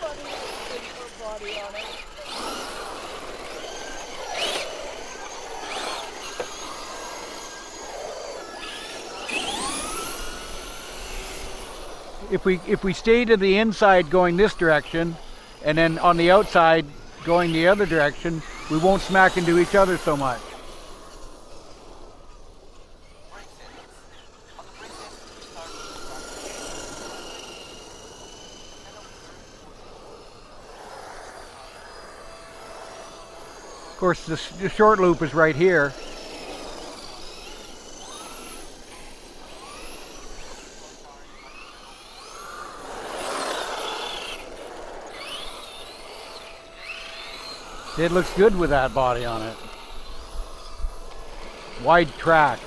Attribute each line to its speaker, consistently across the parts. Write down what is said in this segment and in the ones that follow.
Speaker 1: Body on it.
Speaker 2: If we stay to the inside going this direction, and then on the outside going the other direction, we won't smack into each other so much. Of course, the short loop is right here. It looks good with that body on it. Wide track.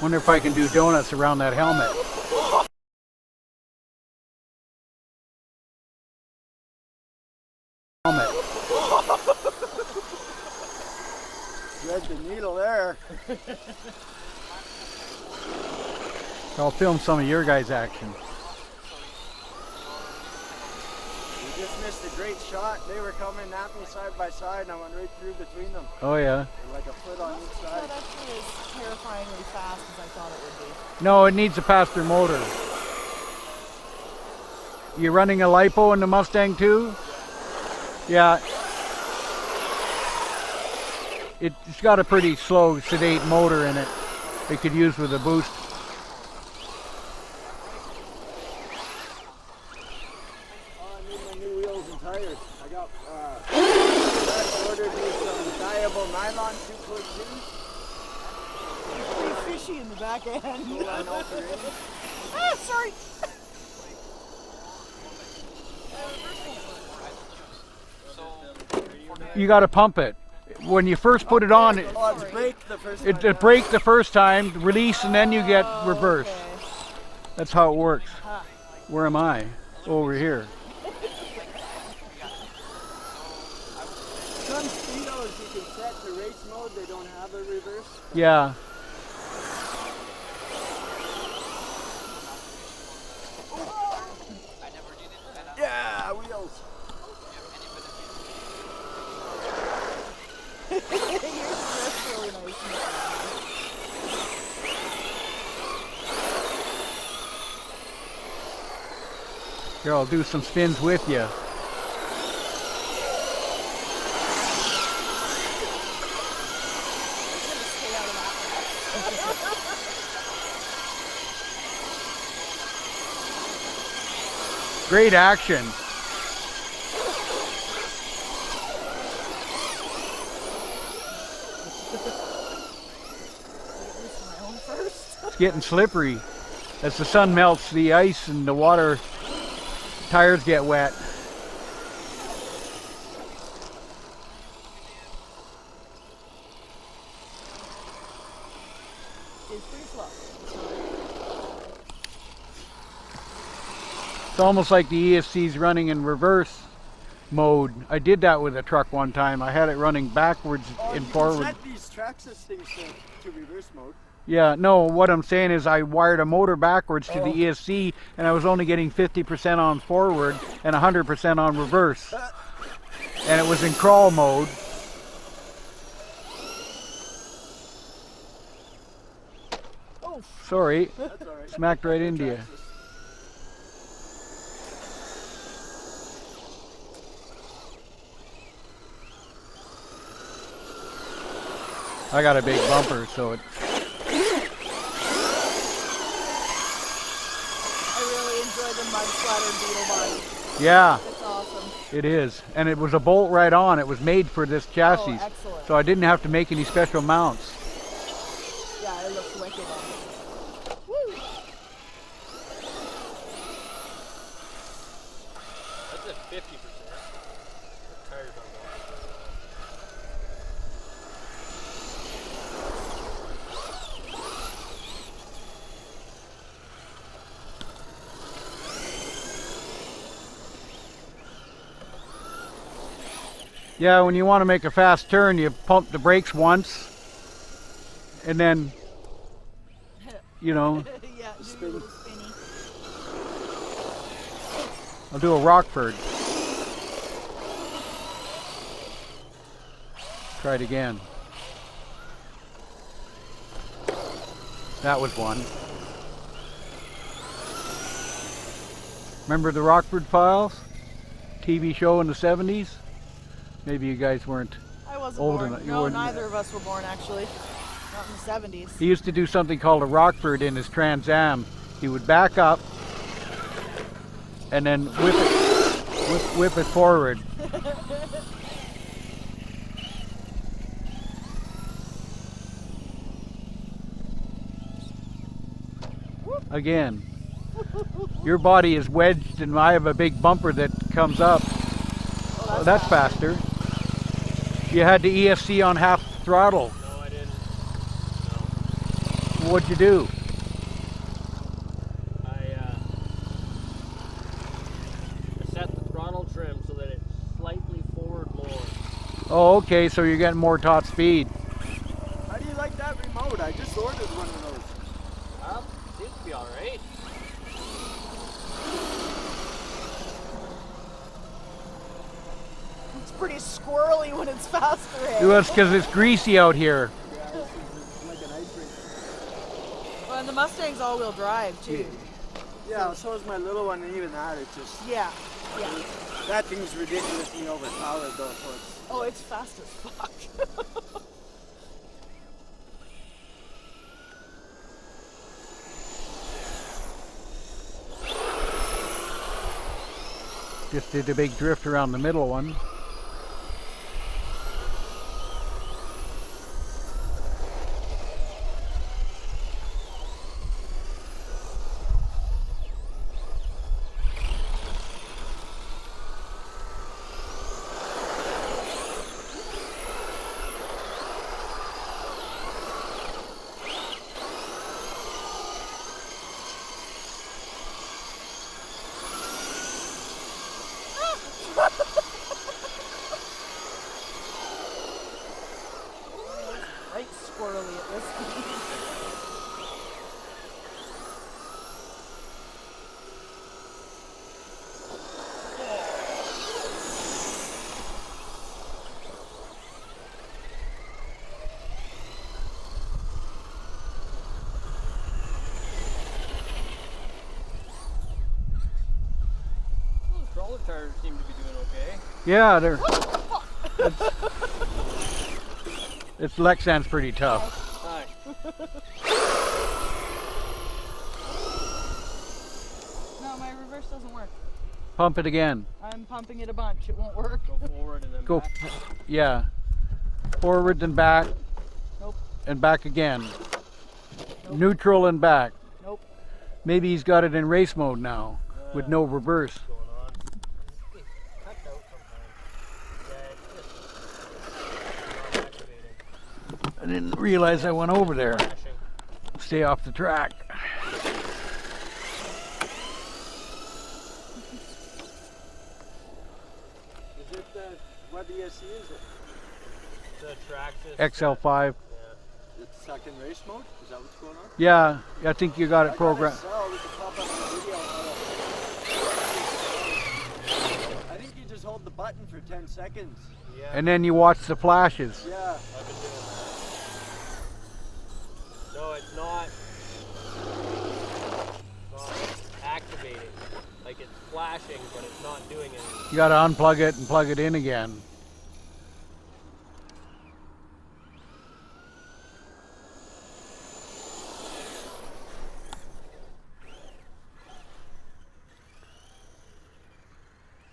Speaker 2: Wonder if I can do donuts around that helmet.
Speaker 3: Thread the needle there.
Speaker 2: I'll film some of your guys' action.
Speaker 3: We just missed a great shot. They were coming at me side by side and I went right through between them.
Speaker 2: Oh yeah.
Speaker 3: Like a foot on each side.
Speaker 1: Not actually as terrifyingly fast as I thought it would be.
Speaker 2: No, it needs a faster motor. You running a lipo in the Mustang too? Yeah. It's got a pretty slow, sedate motor in it. It could use with a boost.
Speaker 3: Oh, I need my new wheels and tires. I got ordered me some dyeable nylon 2.2.
Speaker 1: Pretty fishy in the back end.
Speaker 3: Ah,
Speaker 1: sorry.
Speaker 2: You got to pump it. When you first put it on, it
Speaker 3: braked the first
Speaker 2: it braked the first time, release, and then you get reverse.
Speaker 1: Okay.
Speaker 2: That's how it works. Where am I? Over here.
Speaker 3: Some speedos you can set to race mode, they don't have a reverse.
Speaker 2: Yeah.
Speaker 3: Yeah, wheels.
Speaker 1: Yours dress really nice.
Speaker 2: Here, I'll do some spins with you. Great action. It's getting slippery. As the sun melts, the ice and the water, tires get wet.
Speaker 1: It's pretty slow.
Speaker 2: It's almost like the ESC's running in reverse mode. I did that with a truck one time. I had it running backwards and forward.
Speaker 3: You can set these Traxxas things to reverse mode.
Speaker 2: Yeah, no, what I'm saying is I wired a motor backwards to the ESC and I was only getting 50% on forward and 100% on reverse. And it was in crawl mode.
Speaker 1: Oh,
Speaker 2: Sorry,
Speaker 3: That's all right.
Speaker 2: smacked right into you. I got a big bumper, so it...
Speaker 1: I really enjoy the mud splattered beetle body.
Speaker 2: Yeah,
Speaker 1: It's awesome.
Speaker 2: it is. And it was a bolt right on. It was made for this chassis.
Speaker 1: Oh, excellent.
Speaker 2: So I didn't have to make any special mounts.
Speaker 1: Yeah, it looks wicked on it. Woo!
Speaker 4: That's at 50%. Tires on that.
Speaker 2: Yeah, when you want to make a fast turn, you pump the brakes once, and then, you know,
Speaker 1: Yeah, do your little spinny.
Speaker 2: I'll do a Rockford. Try it again. That was one. Remember the Rockford Files? TV show in the 70s? Maybe you guys weren't.
Speaker 1: I wasn't
Speaker 2: Old
Speaker 1: born.
Speaker 2: enough. You
Speaker 1: No,
Speaker 2: wouldn't-
Speaker 1: neither of us were born actually. Not in the 70s.
Speaker 2: He used to do something called a Rockford in his Trans Am. He would back up and then whip it forward. Again. Your body is wedged and I have a big bumper that comes up.
Speaker 1: Oh,
Speaker 2: That's faster. You had the ESC on half throttle.
Speaker 4: No, I didn't. No.
Speaker 2: What'd you do?
Speaker 4: I set the throttle trim so that it's slightly forward more.
Speaker 2: Oh, okay, so you're getting more top speed.
Speaker 3: How do you like that remote? I just ordered one of those.
Speaker 4: Seems to be alright.
Speaker 1: It's pretty squirrely when it's faster. Eh?
Speaker 2: Well, it's because it's greasy out here.
Speaker 3: Yeah, this is like an ice rink.
Speaker 1: Well, and the Mustang's all-wheel drive too.
Speaker 3: Yeah, so is my little one, and even that, it's just,
Speaker 1: Yeah, yeah.
Speaker 3: that thing's ridiculously overpowered though, so it's,
Speaker 1: Oh, it's fast as fuck.
Speaker 2: Just did a big drift around the middle one.
Speaker 1: Right squirrely at this point.
Speaker 4: The crawler tires seem to be doing okay.
Speaker 2: Yeah, they're. It's Lexan's pretty tough.
Speaker 4: Hi.
Speaker 1: No, my reverse doesn't work.
Speaker 2: Pump it again.
Speaker 1: I'm pumping it a bunch. It won't work.
Speaker 4: Go forward and then
Speaker 2: Go.
Speaker 4: back.
Speaker 2: Yeah. Forward and back.
Speaker 1: Nope.
Speaker 2: And back again.
Speaker 1: Nope.
Speaker 2: Neutral and back.
Speaker 1: Nope.
Speaker 2: Maybe he's got it in race mode now with no reverse.
Speaker 4: Going on. It cuts out sometimes. Yeah, it's just not activating.
Speaker 2: I didn't realize I went over there.
Speaker 4: Flashing.
Speaker 2: Stay off the track.
Speaker 3: is it, what ESC is it?
Speaker 4: The Traxxas.
Speaker 2: XL5.
Speaker 4: Yeah.
Speaker 3: It's stuck in race mode? Is that what's going on?
Speaker 2: Yeah, I think you got it programmed.
Speaker 3: We can pop up on the video. I think you just hold the button for 10 seconds.
Speaker 4: Yeah.
Speaker 2: And then you watch the flashes.
Speaker 3: Yeah.
Speaker 4: I've been doing that. No, it's not activating. Like it's flashing, but it's not doing anything.
Speaker 2: You got to unplug it and plug it in again.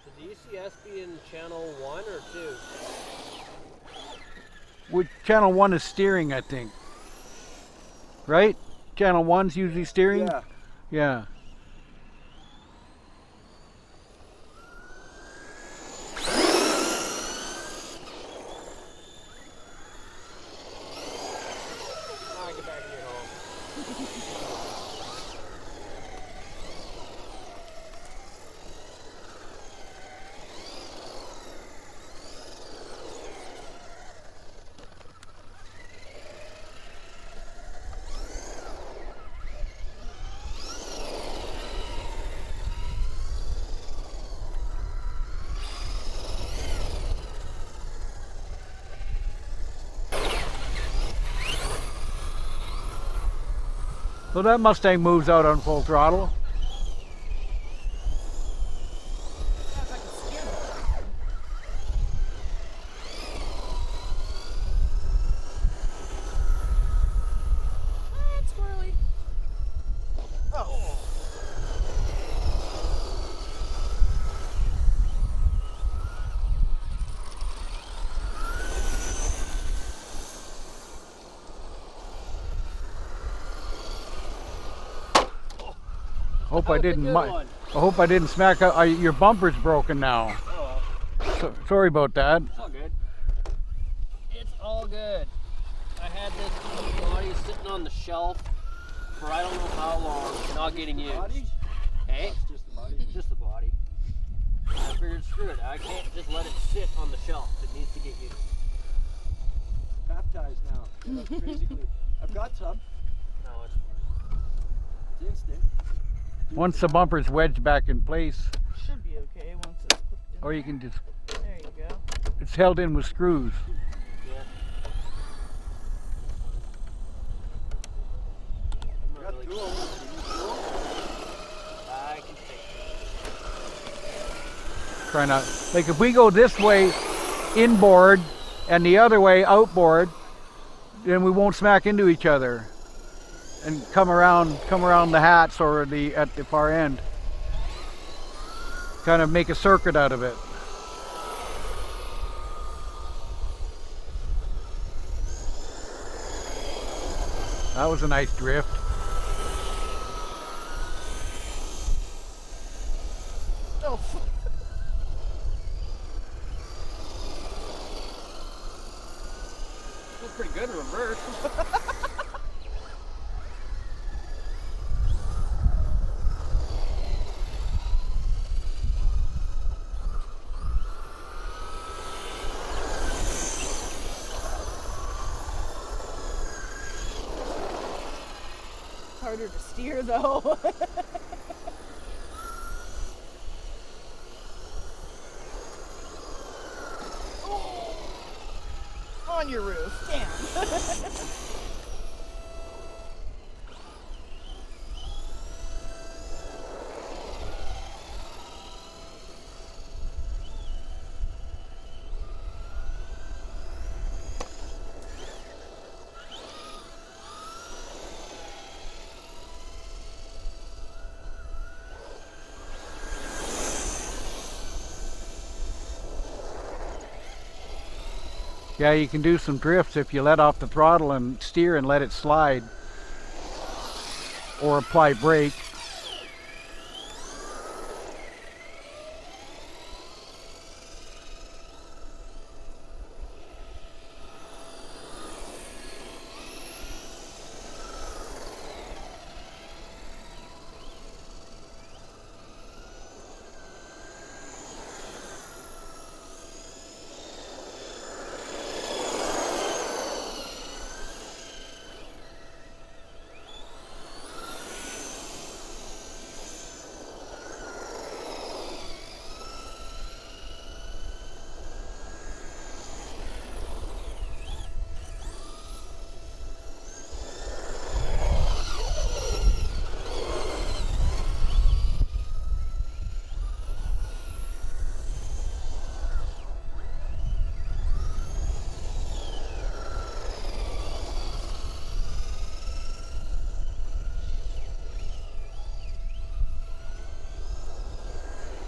Speaker 4: Should the ECS be in channel 1 or 2?
Speaker 2: With channel 1 is steering, I think. Right? Channel 1's usually steering?
Speaker 3: Yeah.
Speaker 2: Yeah.
Speaker 4: Alright, get back in your home.
Speaker 2: So that Mustang moves out on full throttle.
Speaker 1: Sounds like a steer. It's squirrely. Oh.
Speaker 2: Hope
Speaker 4: That
Speaker 2: I
Speaker 4: was a
Speaker 2: didn't.
Speaker 4: good one.
Speaker 2: I hope I didn't smack out. Your bumper's broken now.
Speaker 4: Oh well.
Speaker 2: Sorry about that.
Speaker 4: It's all good. It's all good. I had this body sitting on the shelf for I don't know how long, not getting used.
Speaker 3: Body?
Speaker 4: Hey?
Speaker 3: That's just the body.
Speaker 4: Just the body. And I figured, screw it. I can't just let it sit on the shelf. It needs to get used.
Speaker 3: Baptized now. That's crazy clean. I've got some.
Speaker 4: No,
Speaker 3: It's instant.
Speaker 2: Once the bumper's wedged back in place,
Speaker 1: Should be okay once it's clipped in.
Speaker 2: or you can just,
Speaker 1: There you go.
Speaker 2: it's held in with screws.
Speaker 4: yeah. I'm not
Speaker 3: Got
Speaker 4: really
Speaker 3: dual.
Speaker 4: I can take it.
Speaker 2: Try not, like if we go this way inboard and the other way outboard, then we won't smack into each other and come around the hats or at the far end. Kind of make a circuit out of it. That was a nice drift.
Speaker 1: Oh.
Speaker 4: Feels pretty good in reverse.
Speaker 1: Harder to steer though. Oh. On your roof. Damn.
Speaker 2: Yeah, you can do some drifts if you let off the throttle and steer and let it slide, or apply brake.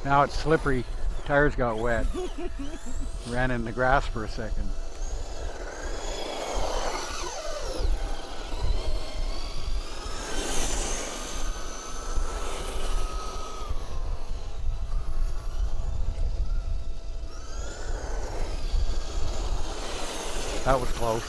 Speaker 2: Now it's slippery. Tires got wet. Ran in the grass for a second. That was close.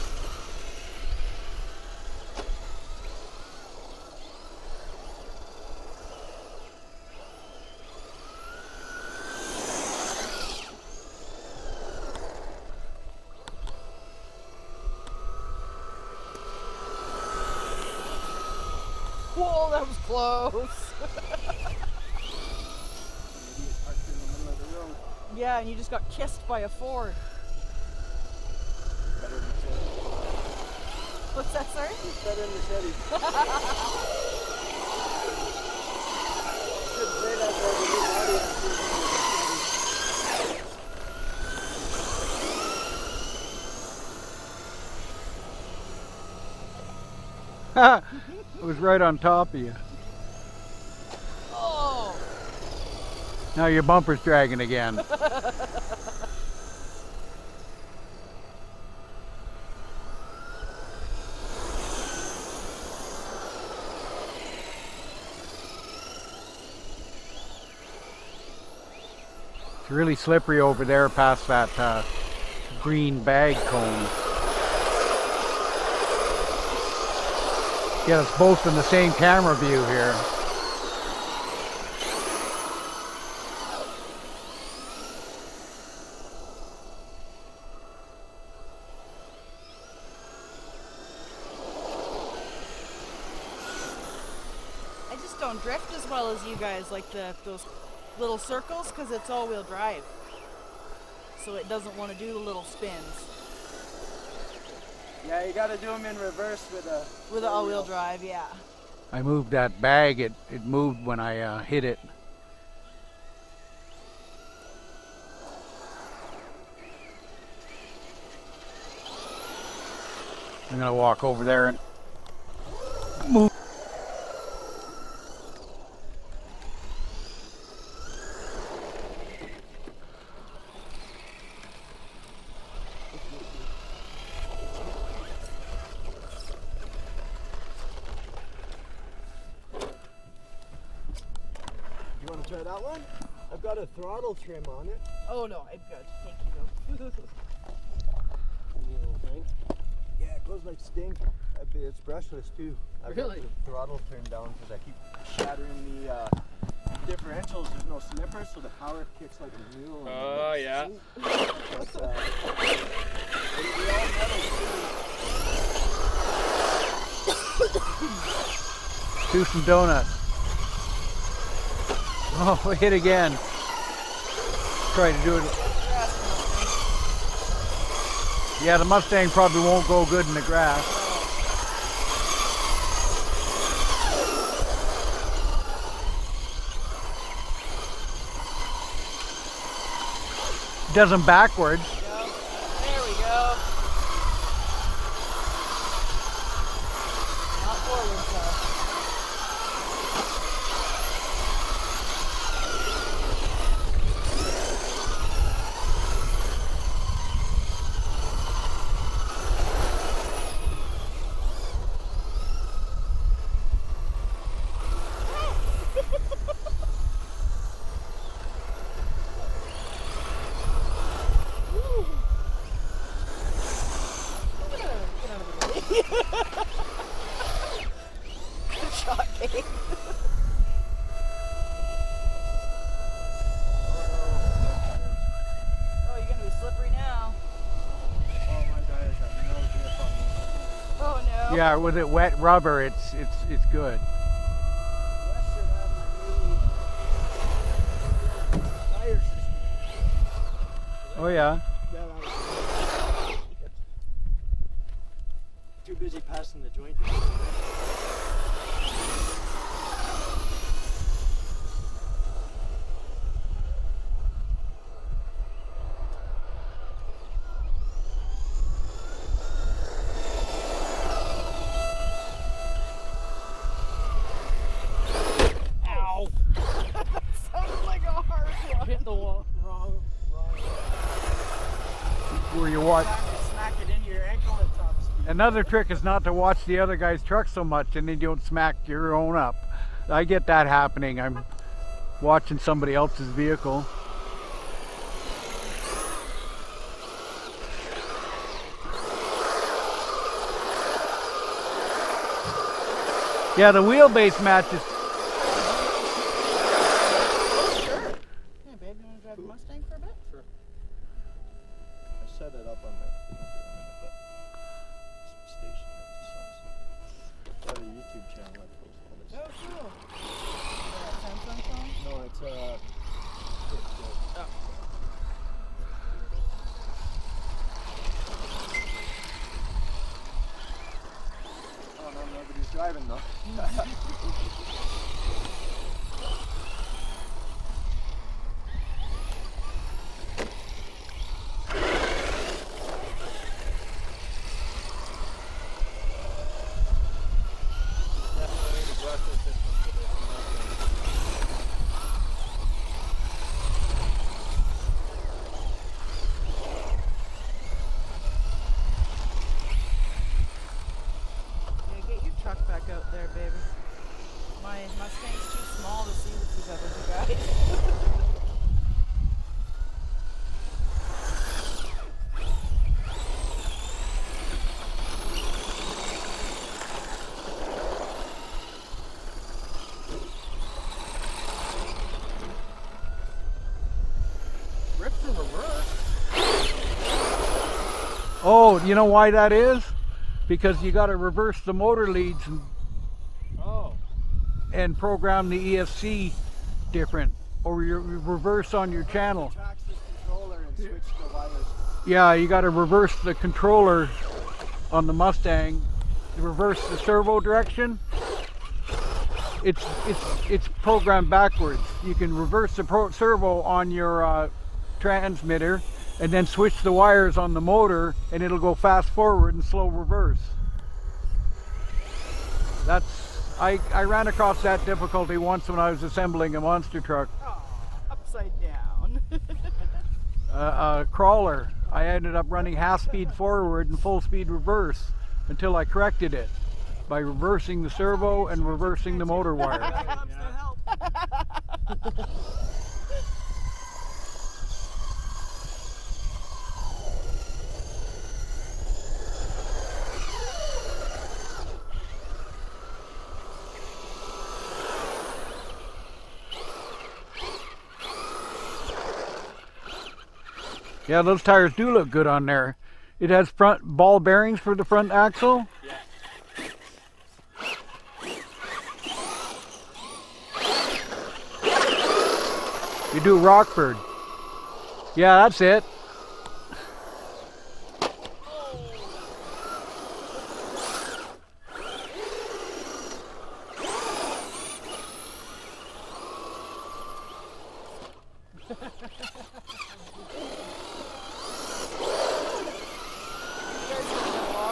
Speaker 1: Whoa, that was close.
Speaker 3: Maybe it's parked in the middle of the road.
Speaker 1: Yeah, and you just got kissed by a Ford.
Speaker 3: Better than the Chevy.
Speaker 1: What's that, sorry?
Speaker 3: It's better than the Chevy. that for the new body
Speaker 2: It was right on top of you.
Speaker 1: Oh!
Speaker 2: Now your bumper's dragging again. It's really slippery over there past that green bag cone. Get us both in the same camera view here.
Speaker 1: I just don't drift as well as you guys, like those little circles, because it's all-wheel drive. So it doesn't want to do the little spins.
Speaker 3: Yeah, you gotta do them in reverse with a...
Speaker 1: With the all-wheel drive, yeah.
Speaker 2: I moved that bag, it moved when I hit it. I'm gonna walk over there and move.
Speaker 3: You wanna try that one? I've got a throttle trim on it.
Speaker 1: Oh no, I'm good. Thank you though.
Speaker 4: Little thing.
Speaker 3: Yeah, it goes like stink. It's brushless too. I've
Speaker 4: Really?
Speaker 3: got the throttle turned down because I keep shattering the differentials. There's no slippers, so the power kicks like a mule.
Speaker 4: Oh, yeah.
Speaker 3: But, they all metal too.
Speaker 2: Do some donuts. Oh, we hit again. Try to do it. Yeah, the Mustang probably won't go good in the grass. Does them backwards.
Speaker 1: There we go. Not forward, though. Shocking. Oh, you're gonna be slippery now.
Speaker 3: Oh, my tires have no grip on this.
Speaker 1: Oh no.
Speaker 2: Yeah, with it wet rubber, it's good.
Speaker 3: Wes should have my new tire system.
Speaker 2: Oh yeah.
Speaker 3: Yeah, that was too busy passing the joint.
Speaker 4: Ow!
Speaker 1: Sounded like a hard one.
Speaker 4: Hit the wall. Wrong.
Speaker 2: Where you watch.
Speaker 3: Time to smack it into your ankle at top speed.
Speaker 2: Another trick is not to watch the other guy's truck so much, and then you don't smack your own up. I get that happening. I'm watching somebody else's vehicle. Yeah, the wheelbase matches.
Speaker 1: Hey babe, you wanna drive a Mustang for a bit?
Speaker 4: Sure.
Speaker 3: I set it up on my station. I have a YouTube channel I post all this.
Speaker 1: Oh, cool. Samsung phone?
Speaker 3: No, it's
Speaker 1: Oh.
Speaker 3: oh no, nobody's driving though.
Speaker 2: Oh, you know why that is? Because you got to reverse the motor leads
Speaker 4: Oh.
Speaker 2: and program the ESC different, or you reverse on your channel.
Speaker 3: Traxxas controller and switch the wires.
Speaker 2: Yeah, you got to reverse the controller on the Mustang, reverse the servo direction. It's programmed backwards. You can reverse the servo on your transmitter, and then switch the wires on the motor, and it'll go fast forward and slow reverse. I ran across that difficulty once when I was assembling a monster truck.
Speaker 1: Oh, upside down.
Speaker 2: A crawler. I ended up running half speed forward and full speed reverse until I corrected it by reversing the servo and reversing the motor wire. Yeah, those tires do look good on there. It has front ball bearings for the front axle.
Speaker 4: Yeah.
Speaker 2: You do Rockford. Yeah, that's it.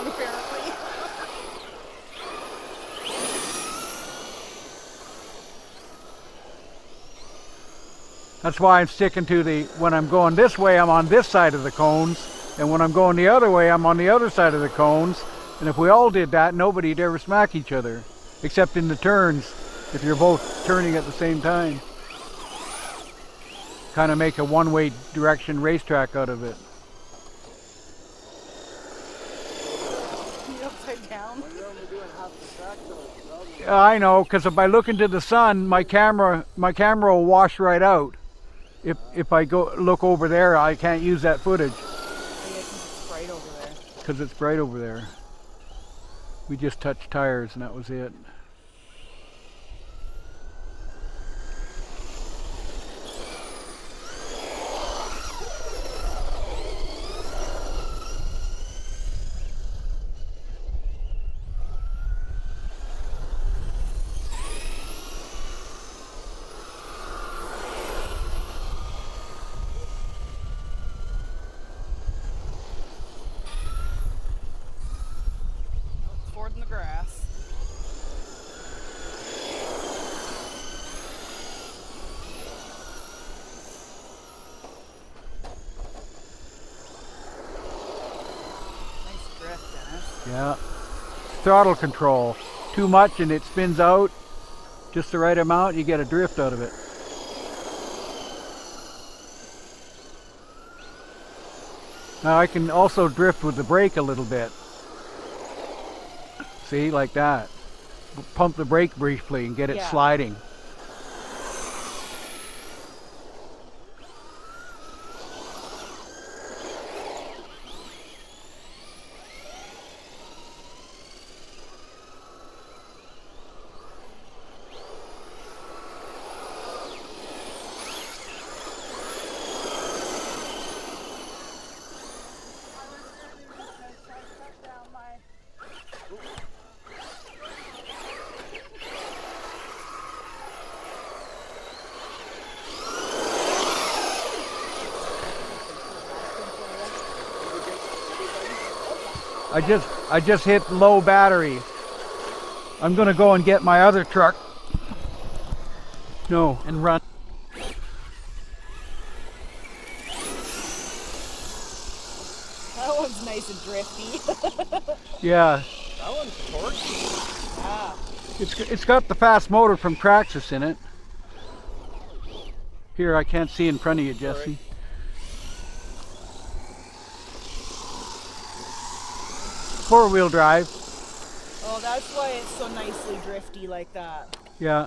Speaker 1: Apparently.
Speaker 2: That's why I'm sticking to the, when I'm going this way, I'm on this side of the cones, and when I'm going the other way, I'm on the other side of the cones. And if we all did that, nobody'd ever smack each other, except in the turns, if you're both turning at the same time. Kind of make a one-way direction racetrack out of it.
Speaker 1: You upside down.
Speaker 3: Well, you're only doing half the track though.
Speaker 2: I know, because if I look into the sun, my camera will wash right out. If I go look over there, I can't use that footage.
Speaker 1: Oh, yeah, 'cause it's bright over there.
Speaker 2: Because it's bright over there. We just touched tires and that was it.
Speaker 1: Ford in the grass. Nice drift, Dennis.
Speaker 2: Yeah. Throttle control. Too much and it spins out. Just the right amount, you get a drift out of it. Now I can also drift with the brake a little bit. See, like that. Pump the brake briefly and get it
Speaker 1: Yeah.
Speaker 2: sliding. I just hit low battery. I'm gonna go and get my other truck. No, and run.
Speaker 1: That one's nice and drifty.
Speaker 2: Yeah,
Speaker 4: That one's torquey.
Speaker 1: Yeah.
Speaker 2: it's got the fast motor from Traxxas in it. Here, I can't see in front of you, Jesse. Four-wheel drive.
Speaker 1: Oh, that's why it's so nicely drifty like that.
Speaker 2: Yeah.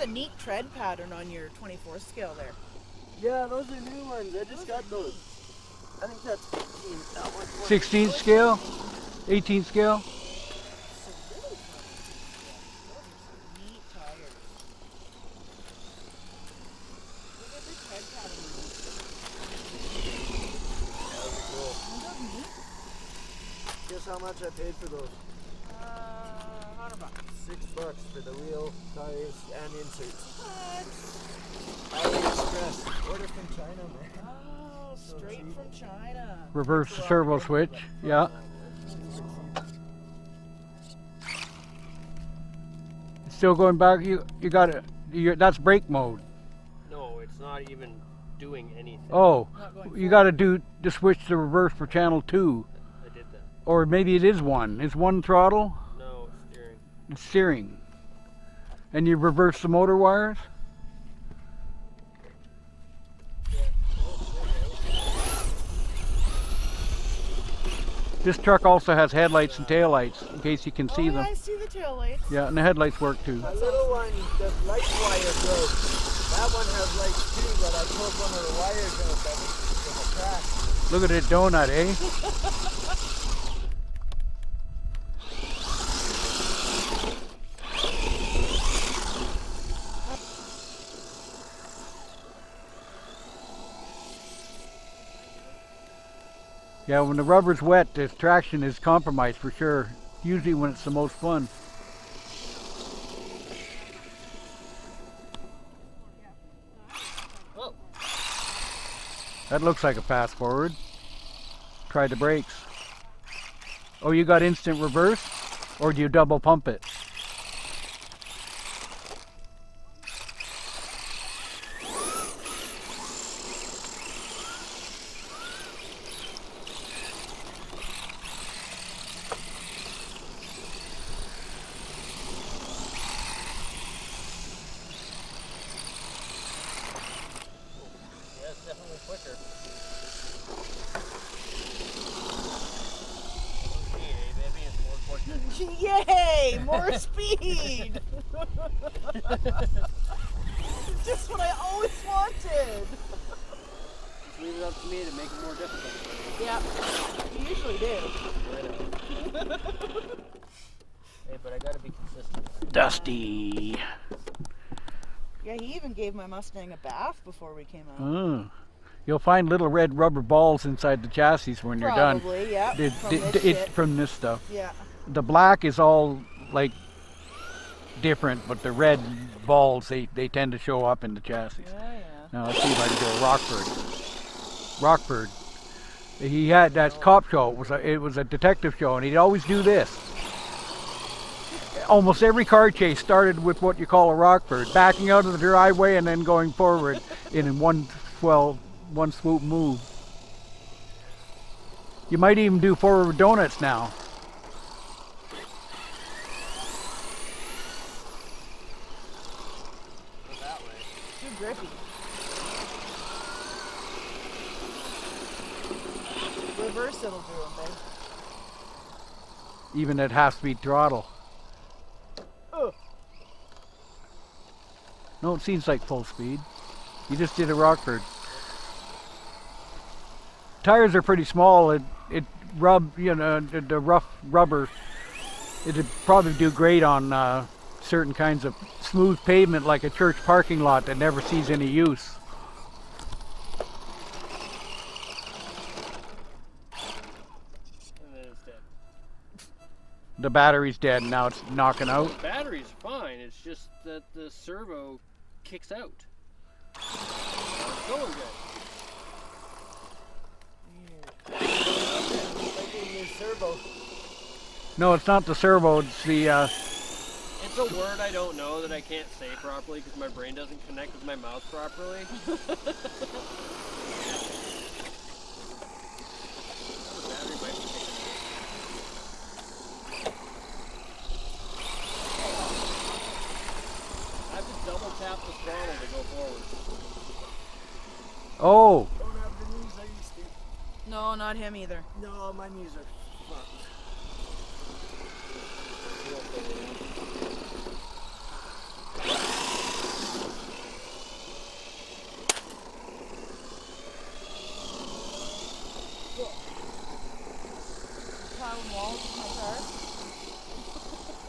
Speaker 1: a neat tread pattern on your 24 scale there.
Speaker 3: Yeah, those are new ones. I just got those. I think that's 15. That one's
Speaker 2: 16 scale, 18 scale.
Speaker 1: Neat tires. Look at the tread pattern on these.
Speaker 3: Those are cool.
Speaker 1: Aren't those neat?
Speaker 3: Guess how much I paid for those?
Speaker 1: $100.
Speaker 3: $6 for the wheel, tires, and inserts.
Speaker 1: What?
Speaker 3: AliExpress. Order from China, man.
Speaker 1: Oh, straight from China.
Speaker 2: Reverse servo switch. Yeah. Still going back. You got it. That's brake mode.
Speaker 4: No, it's not even doing anything.
Speaker 2: Oh,
Speaker 1: Not going
Speaker 2: you got to do to switch to reverse for channel 2,
Speaker 4: I did that.
Speaker 2: or maybe it is one. Is one throttle?
Speaker 4: No, it's steering.
Speaker 2: It's steering. And you reverse the motor wires. This truck also has headlights and taillights, in case you can see
Speaker 1: Oh, yeah,
Speaker 2: them.
Speaker 1: I see the tail lights.
Speaker 2: Yeah, and the headlights work too.
Speaker 3: The little one, the light wire broke. That one has lights too, but I pulled one of the wires out that was in the crack.
Speaker 2: Look at that donut, eh? Yeah, when the rubber's wet, the traction is compromised for sure. Usually when it's the most fun.
Speaker 4: Oh,
Speaker 2: That looks like a pass forward. Try the brakes. Oh, you got instant reverse? Or do you double pump it?
Speaker 4: yeah, it's definitely quicker. Hey, baby, it's more quicker.
Speaker 1: Yay! More speed! Just what I always wanted.
Speaker 4: Just leave it up to me to make it more difficult.
Speaker 1: Yeah, you usually do.
Speaker 4: I know. Hey, but I gotta be consistent.
Speaker 2: Dusty.
Speaker 1: Yeah, he even gave my Mustang a bath before we came out.
Speaker 2: Oh. You'll find little red rubber balls inside the chassis when you're done.
Speaker 1: Probably, yeah.
Speaker 2: It-
Speaker 1: From
Speaker 2: it-
Speaker 1: this
Speaker 2: it-
Speaker 1: shit.
Speaker 2: from this stuff.
Speaker 1: Yeah.
Speaker 2: The black is all like different, but the red balls they tend to show up in the chassis.
Speaker 1: Yeah, yeah.
Speaker 2: Now let's see if I can go Rockford. He had that cop show. It was a detective show, and he'd always do this. Almost every car chase started with what you call a Rockford, backing out of the driveway and then going forward in one swoop move. You might even do forward donuts now.
Speaker 4: Go that way.
Speaker 1: Too grippy. Reverse it'll do them, babe.
Speaker 2: Even at half-speed throttle.
Speaker 1: Oh.
Speaker 2: No, it seems like full speed. You just did a Rockford. Tires are pretty small. The rough rubber. It'd probably do great on certain kinds of smooth pavement, like a church parking lot that never sees any use.
Speaker 4: And then it's dead.
Speaker 2: The battery's dead, and now it's knocking out.
Speaker 4: The battery's fine, it's just that the servo kicks out. It's going good.
Speaker 3: Like a new servo.
Speaker 2: No, it's not the servo. It's the
Speaker 4: It's a word I don't know that I can't say properly because my brain doesn't connect with my mouth properly. The battery might be kicking out. I have to double tap the throttle to go forward.
Speaker 2: oh.
Speaker 3: Don't have the knees I used to.
Speaker 1: No, not him either.
Speaker 3: No, my knees are fucked.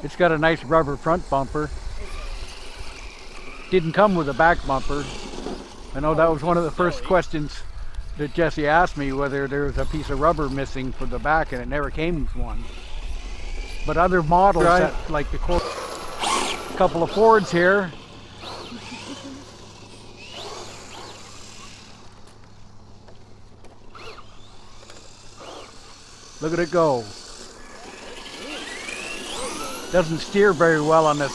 Speaker 2: It's got a nice rubber front bumper. Didn't come with a back bumper. I know that was one of the first questions that Jesse asked me, whether there was a piece of rubber missing for the back, and it never came with one. But other models, that, like the couple of Fords here. Look at it go. Doesn't steer very well on this.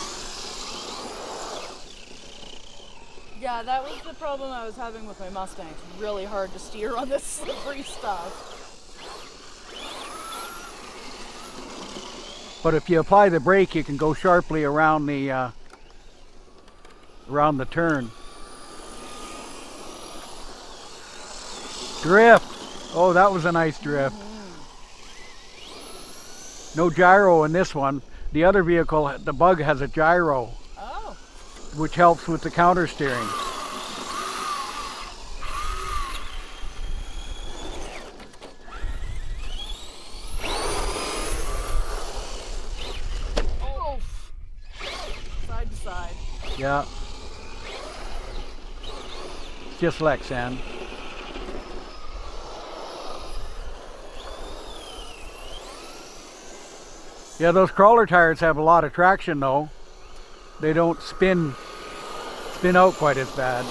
Speaker 1: Yeah, that was the problem I was having with my Mustang. It's really hard to steer on this slippery stuff.
Speaker 2: But if you apply the brake, you can go sharply around the turn. Drift. Oh, that was a nice drift. No gyro in this one. The other vehicle, the Bug, has a gyro.
Speaker 1: Oh.
Speaker 2: Which helps with the counter steering.
Speaker 1: Oh. Side to side.
Speaker 2: Yeah. Just Lexan. Yeah, those crawler tires have a lot of traction though. They don't spin out quite as bad.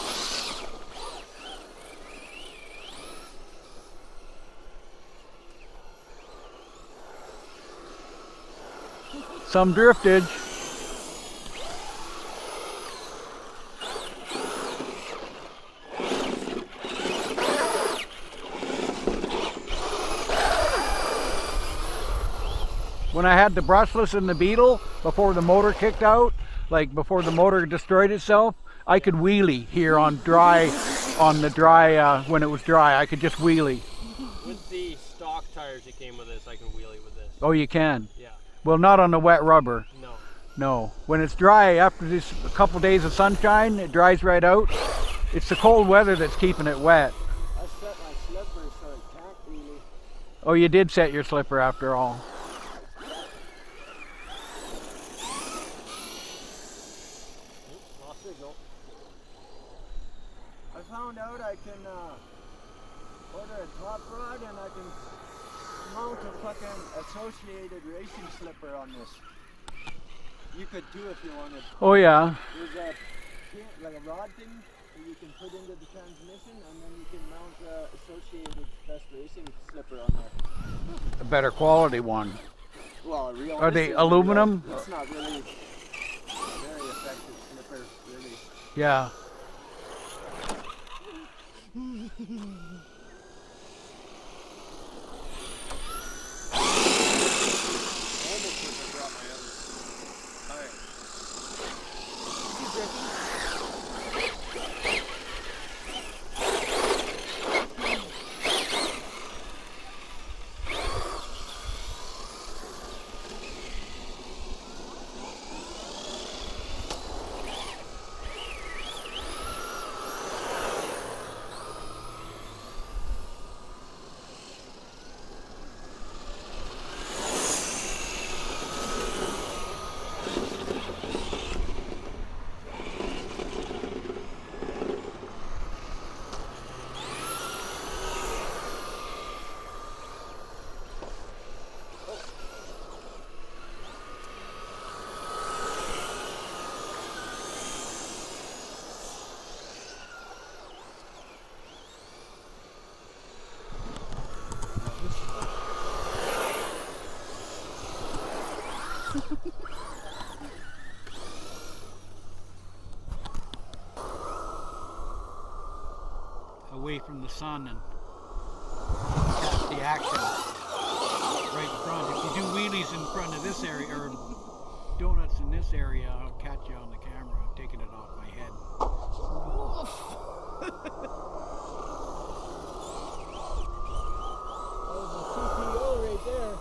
Speaker 2: Some driftage. When I had the brushless and the Beetle, before the motor kicked out, like before the motor destroyed itself, I could wheelie here on the dry, when it was dry, I could just wheelie.
Speaker 4: With the stock tires that came with this, I can wheelie with this.
Speaker 2: Oh, you can?
Speaker 4: Yeah.
Speaker 2: Well, not on the wet rubber.
Speaker 4: No.
Speaker 2: No. When it's dry, after this a couple days of sunshine, it dries right out. It's the cold weather that's keeping it wet.
Speaker 3: I set my slipper so it can't really.
Speaker 2: Oh, you did set your slipper after all.
Speaker 4: Lost signal.
Speaker 3: I found out I can order a top rod and I can mount a fucking associated racing slipper on this. You could too if you wanted.
Speaker 2: Oh yeah.
Speaker 3: There's a like a rod thing that you can put into the transmission, and then you can mount a associated best racing slipper on there.
Speaker 2: A better quality one.
Speaker 3: Well, a real.
Speaker 2: Are they aluminum?
Speaker 3: It's not really very effective slipper, really.
Speaker 2: Yeah.
Speaker 4: Almost wish I brought my other tire.
Speaker 2: Away from the sun and catch the action right in front. If you do wheelies in front of this area, or donuts in this area, I'll catch you on the camera. I'm taking it off my head.
Speaker 3: That was a CPO right there.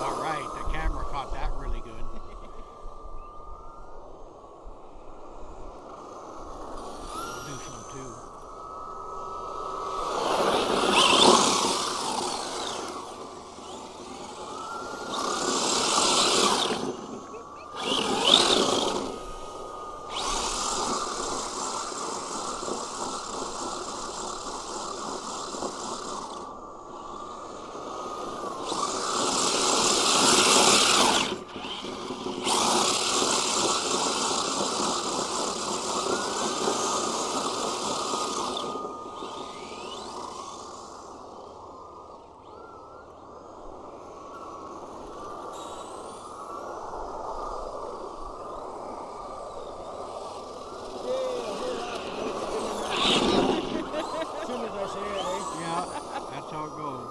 Speaker 2: All right, the camera caught that really good. I'll do some too.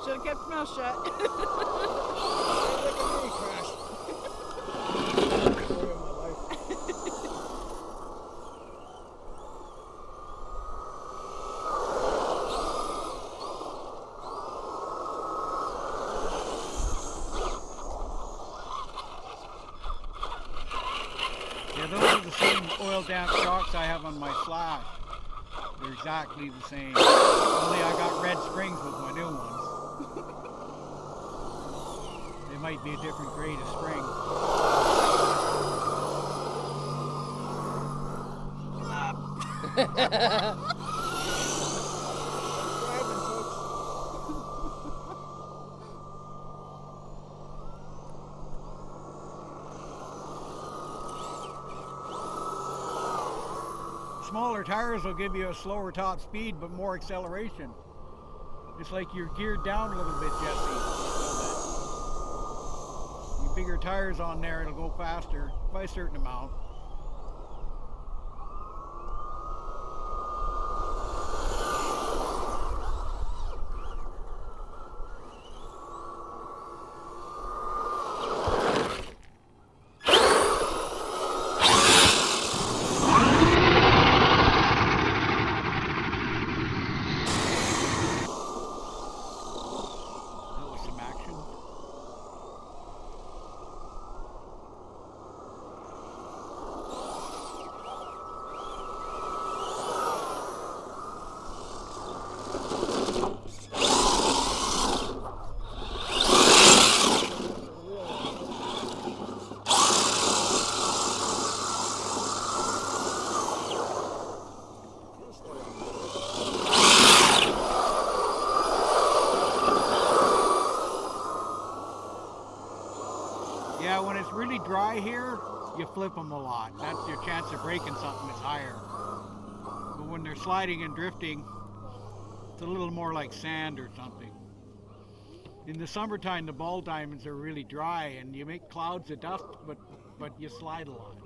Speaker 1: Should have kept your mouth shut.
Speaker 3: Look at me crash. Story of my life.
Speaker 2: Yeah, those are the same oil damp shocks I have on my Slash. They're exactly the same. Only I got red springs with my new ones. They might be a different grade of spring.
Speaker 3: Driving, folks.
Speaker 2: Smaller tires will give you a slower top speed but more acceleration. It's like you're geared down a little bit, Jesse. You bigger tires on there, it'll go faster by a certain amount. That was some action. Yeah, when it's really dry here, you flip them a lot. That's your chance of breaking something is higher. But when they're sliding and drifting, it's a little more like sand or something. In the summertime, the ball diamonds are really dry and you make clouds of dust, but you slide a lot.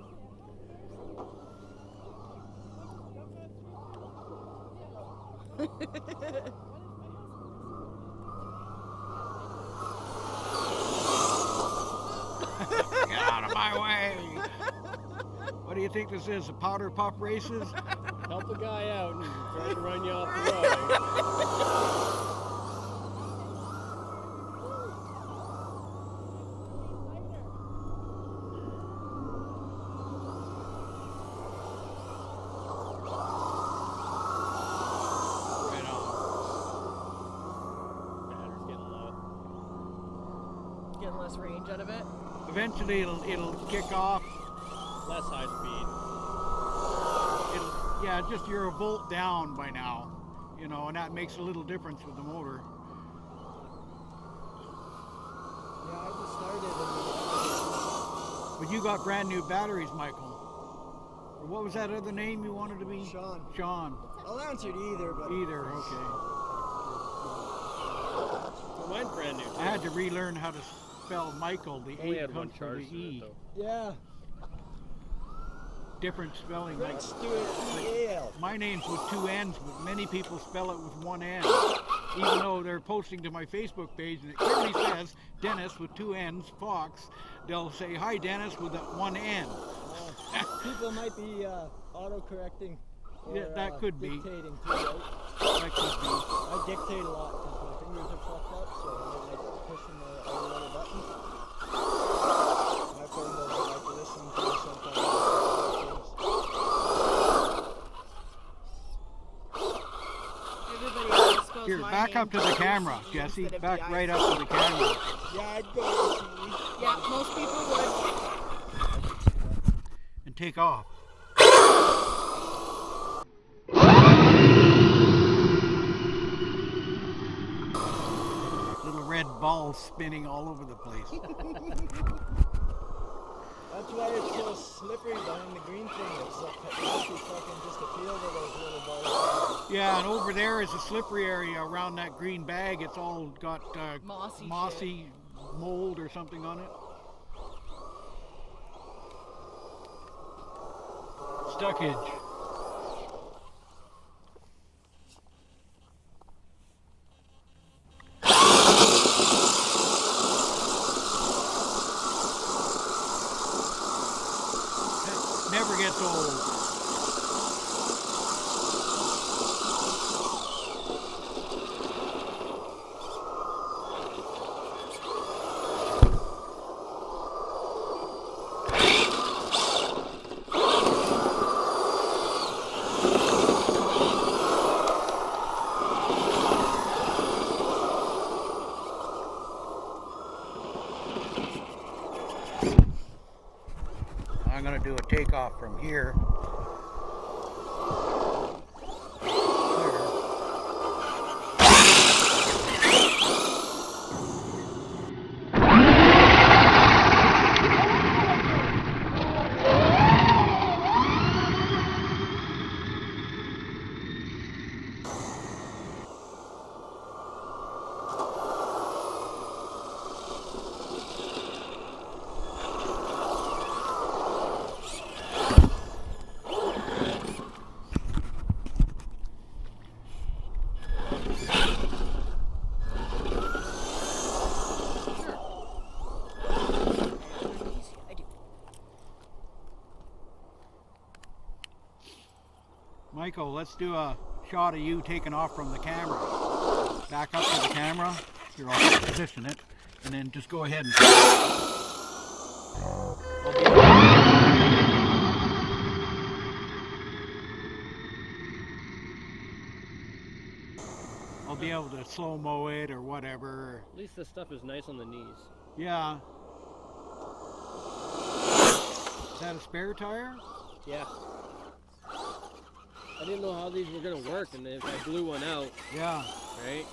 Speaker 2: Get out of my way! What do you think this is, a powder puff races?
Speaker 4: Help a guy out and try to run you off the road.
Speaker 2: Right on.
Speaker 4: Battery's getting low.
Speaker 1: Getting less range out of it.
Speaker 2: Eventually it'll kick off.
Speaker 4: Less high speed.
Speaker 2: Yeah, just you're a volt down by now, you know, and that makes a little difference with the motor.
Speaker 3: Yeah, I just started
Speaker 2: But you got brand new batteries, Michael. Or what was that other name you wanted to be?
Speaker 3: Sean.
Speaker 2: Sean.
Speaker 3: I'll answer to either, but
Speaker 2: Either, okay.
Speaker 4: Well, mine's brand new.
Speaker 2: I had to relearn how to spell Michael. The
Speaker 4: Only
Speaker 2: A
Speaker 4: had one
Speaker 2: comes from
Speaker 4: charge
Speaker 2: the
Speaker 4: to it,
Speaker 2: E.
Speaker 4: though.
Speaker 3: yeah,
Speaker 2: Different spelling.
Speaker 3: French do it E-A-L.
Speaker 2: My name's with two N's, but many people spell it with one N. Even though they're posting to my Facebook page and it clearly says Dennis with two N's, Fox, they'll say, "Hi Dennis" with that one N.
Speaker 3: People might be auto-correcting. Or,
Speaker 2: Yeah, that could be.
Speaker 3: dictating too, right?
Speaker 2: That could be.
Speaker 3: I dictate a lot because my fingers are fucked up, so I don't like pushing all the other buttons. My phone doesn't like to listen to sometimes.
Speaker 1: Everybody else spells
Speaker 2: Here,
Speaker 1: my
Speaker 2: back
Speaker 1: name
Speaker 2: up to the camera,
Speaker 1: DICE
Speaker 2: Jesse.
Speaker 1: instead of
Speaker 2: Back
Speaker 1: DICE.
Speaker 2: right up to the camera.
Speaker 3: Yeah, I'd go ACE.
Speaker 1: Yeah, most people would.
Speaker 2: And take off. Little red balls spinning all over the place.
Speaker 3: That's why it's so slippery behind the green thing. It's like actually fucking just a field of those little balls.
Speaker 2: Yeah, and over there is a slippery area around that green bag. It's all got
Speaker 1: Mossy
Speaker 2: mold or something on it. Stuckage. going to do a takeoff from here. Michael, let's do a shot of you taking off from the camera. Back up to the camera. Here, I'll position it. And then just go ahead and... I'll be able to slow-mo it or whatever.
Speaker 4: At least this stuff is nice on the knees.
Speaker 2: Yeah. Is that a spare tire?
Speaker 4: Yeah. I didn't know how these were going to work, and if I blew one out,
Speaker 2: Yeah.
Speaker 4: right?